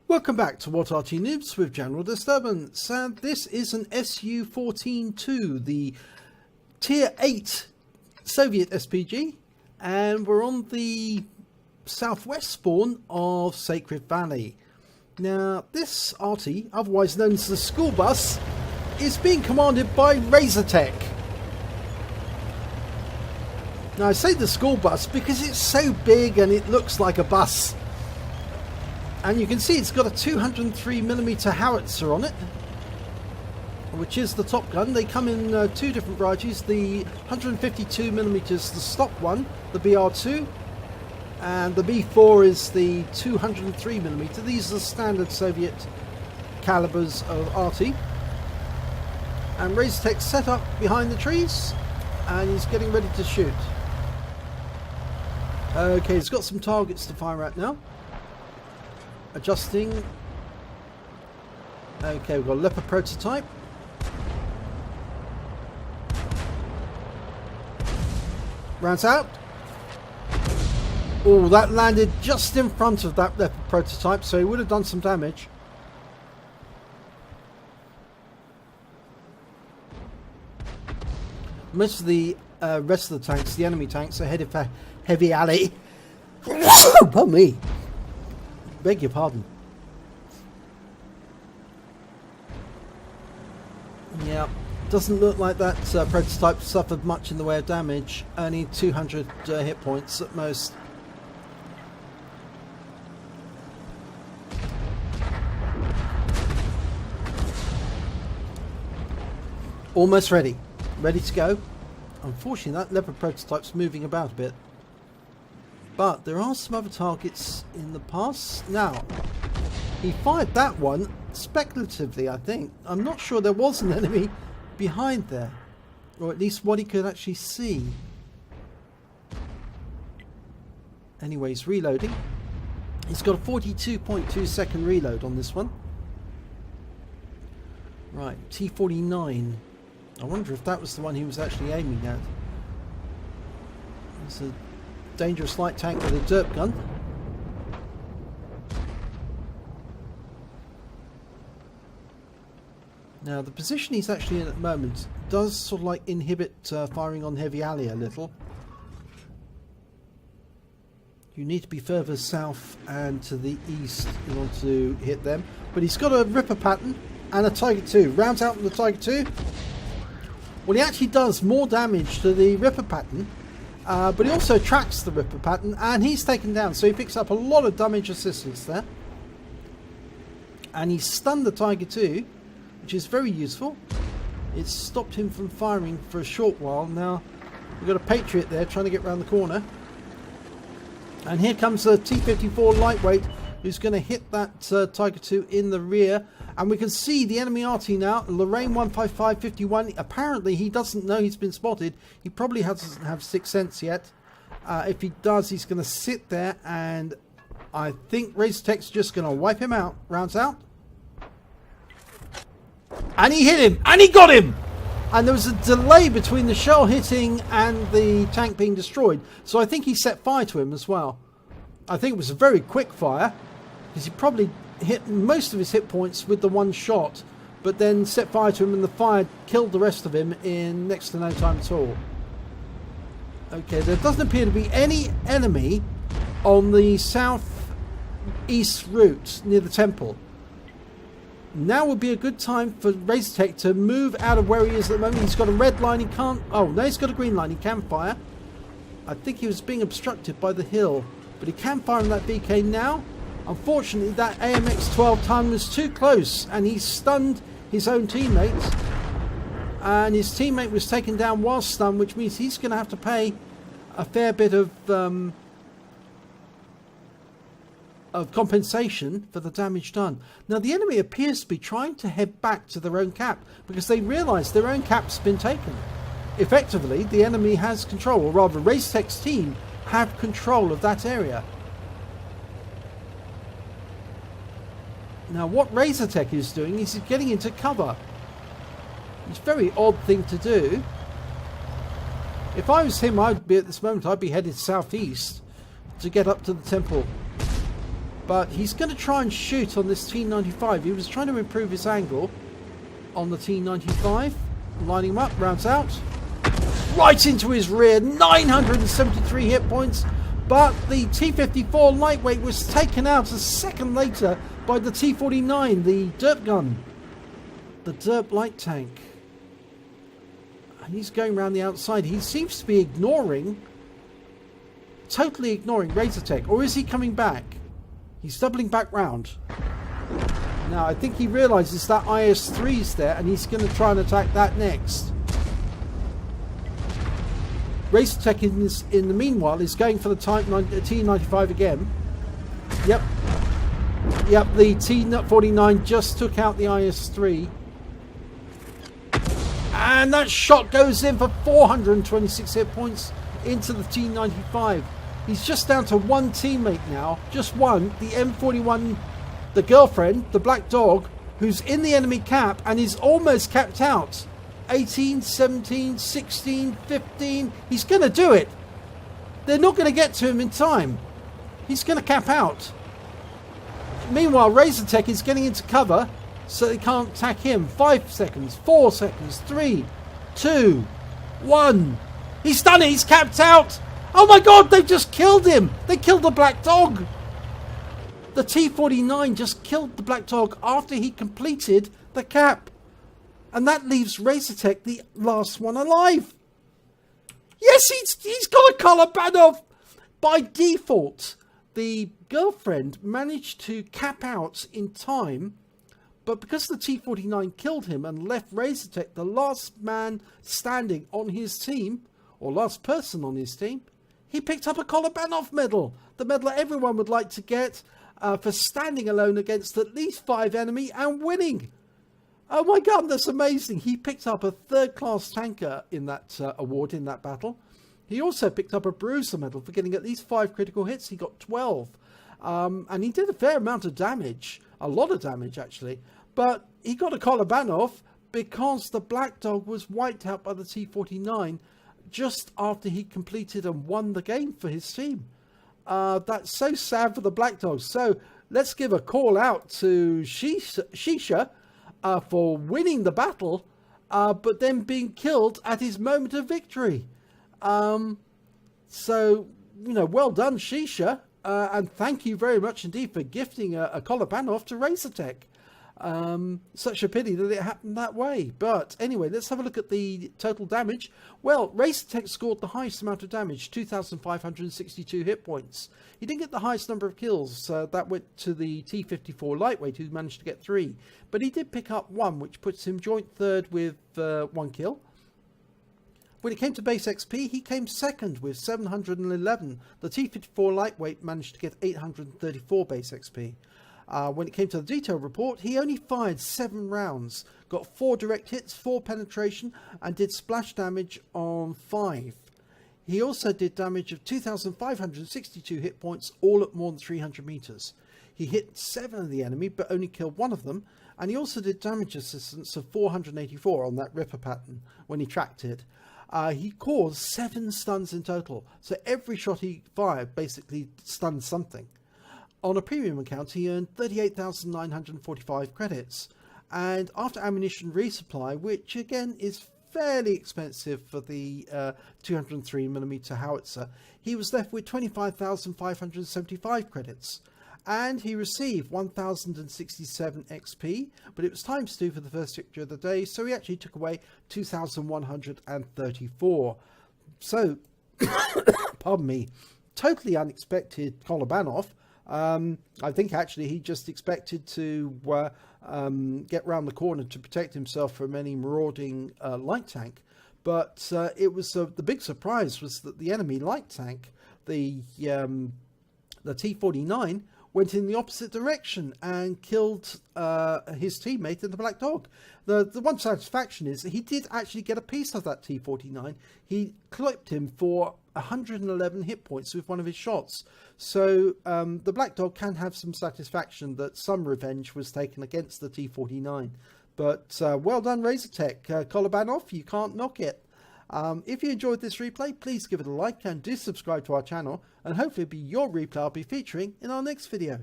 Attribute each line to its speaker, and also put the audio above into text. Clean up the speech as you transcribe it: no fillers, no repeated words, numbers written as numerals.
Speaker 1: Welcome back to What Arty Noobs with General Disturbance, and this is an SU-14-2, the Tier 8 Soviet SPG, and we're on the southwest spawn of Sacred Valley. Now, this Arty, otherwise known as the school bus, is being commanded by RazerTeck. Now, I say the school bus because it's so big and it looks like a bus. And you can see it's got a 203mm howitzer on it, which is the top gun. They come in two different varieties, the 152mm, the stock one, the BR2, and the B4 is the 203mm. These are the standard Soviet calibers of Arty. And RazerTeck's set up behind the trees, and he's getting ready to shoot. Okay, he's got some targets to fire at now. Adjusting. Okay, we've got a Leopard prototype. Rounds out. Oh, that landed just in front of that Leopard prototype, so he would have done some damage. Most of the rest of the tanks, the enemy tanks, are headed for Heavy Alley. Pardon me. Beg your pardon. Yeah, doesn't look like that prototype suffered much in the way of damage. Only 200 hit points at most. Almost ready. Ready to go. Unfortunately, that Leopard prototype's moving about a bit. But there are some other targets in the pass. Now, he fired that one speculatively, I think. I'm not sure there was an enemy behind there. Or at least what he could actually see. Anyway, he's reloading. He's got a 42.2 second reload on this one. Right, T-49. I wonder if that was the one he was actually aiming at. It's a dangerous light tank with a derp gun. Now, the position he's actually in at the moment does sort of like inhibit firing on Heavy Alley a little. You need to be further south and to the east in order to hit them. But he's got a Ripper pattern and a Tiger 2. Rounds out with the Tiger 2. Well, he actually does more damage to the Ripper pattern. But he also tracks the Ripper pattern, and he's taken down, so he picks up a lot of damage assistance there. And he's stunned the Tiger 2, which is very useful. It's stopped him from firing for a short while. Now we've got a Patriot there trying to get around the corner. And here comes the T-54 lightweight, who's going to hit that Tiger 2 in the rear. And we can see the enemy Arty now, Lorraine 15551. Apparently he doesn't know he's been spotted. He probably doesn't have sixth sense yet. If he does, he's going to sit there, and I think RazerTeck's just going to wipe him out. Rounds out. And he hit him! And he got him! And there was a delay between the shell hitting and the tank being destroyed. So I think he set fire to him as well. I think it was a very quick fire, because he probably hit most of his hit points with the one shot, but then set fire to him, and the fire killed the rest of him in next to no time at all. Okay, there doesn't appear to be any enemy on the south-east route near the temple. Now would be a good time for RazerTeck to move out of where he is at the moment. He's got a red line, he can't... Oh, no, he's got a green line, he can fire. I think he was being obstructed by the hill, but he can fire on that BK now. Unfortunately, that AMX 12-ton was too close, and he stunned his own teammate. And his teammate was taken down while stunned, which means he's going to have to pay a fair bit of compensation for the damage done. Now, the enemy appears to be trying to head back to their own cap, because they realise their own cap's been taken. Effectively, the enemy has control, or rather, RazerTeck's team have control of that area. Now, what RazerTeck is doing is he's getting into cover. It's a very odd thing to do. If I was him, I'd be at this moment, I'd be headed southeast to get up to the temple. But he's going to try and shoot on this T95. He was trying to improve his angle on the T95. Lining him up, rounds out. Right into his rear, 973 hit points. But the T54 lightweight was taken out a second later by the T49, the dirt gun. The dirt light tank. And he's going around the outside. He seems to be ignoring, totally ignoring RazerTeck. Or is he coming back? He's doubling back round. Now, I think he realises that IS-3's there, and he's going to try and attack that next. RazerTeck in the meanwhile is going for the T95 again. Yep, the T49 just took out the IS-3. And that shot goes in for 426 hit points into the T95. He's just down to one teammate now, just one, the M41, the girlfriend, the black dog, who's in the enemy cap and is almost capped out. 18, 17, 16, 15. He's going to do it. They're not going to get to him in time. He's going to cap out. Meanwhile, RazerTeck is getting into cover so they can't attack him. 5 seconds, 4 seconds, 3, 2, 1. He's done it. He's capped out. Oh my God, they've just killed him. They killed the black dog. The T49 just killed the black dog after he completed the cap. And that leaves RazerTeck the last one alive. Yes, he's got a Kolobanov. By default, the girlfriend managed to cap out in time, but because the T49 killed him and left RazerTeck the last man standing on his team, or last person on his team, he picked up a Kolobanov Medal, the medal that everyone would like to get for standing alone against at least 5 enemy and winning. Oh my God, that's amazing. He picked up a third-class tanker in that award, in that battle. He also picked up a Bruiser Medal for getting at least 5 critical hits. He got 12. And he did a fair amount of damage. A lot of damage, actually. But he got a Kolobanov because the Black Dog was wiped out by the T49 just after he completed and won the game for his team. That's so sad for the Black Dog. So let's give a call out to Shisha for winning the battle, but then being killed at his moment of victory. So, you know, well done, Shisha. And thank you very much indeed for gifting a Kolobanov to RazerTeck. Such a pity that it happened that way. But anyway, let's have a look at the total damage. Well, RazerTeck scored the highest amount of damage, 2,562 hit points. He didn't get the highest number of kills. That went to the T54 lightweight, who managed to get 3. But he did pick up 1, which puts him joint third with 1 kill. When it came to base XP, he came second with 711. The T54 lightweight managed to get 834 base XP. When it came to the detail report, he only fired 7 rounds, got 4 direct hits, 4 penetration, and did splash damage on 5. He also did damage of 2,562 hit points, all at more than 300 meters. He hit 7 of the enemy, but only killed 1 of them, and he also did damage assistance of 484 on that Ripper pattern when he tracked it. He caused 7 stuns in total, so every shot he fired basically stunned something. On a premium account, he earned 38,945 credits, and after ammunition resupply, which again is fairly expensive for the 203mm howitzer, he was left with 25,575 credits, and he received 1,067 XP, but it was times 2 for the first victory of the day, so he actually took away 2,134. So, pardon me, totally unexpected Kolobanov. I think actually he just expected to get round the corner to protect himself from any marauding light tank, but it was the big surprise was that the enemy light tank, the T49, went in the opposite direction and killed his teammate in the Black Dog. The one satisfaction is that he did actually get a piece of that T49. He clipped him for 111 hit points with one of his shots. So the Black Dog can have some satisfaction that some revenge was taken against the T49. But well done, RazerTeck. Kolobanov, you can't knock it. If you enjoyed this replay, please give it a like and do subscribe to our channel, and hopefully it'll be your replay I'll be featuring in our next video.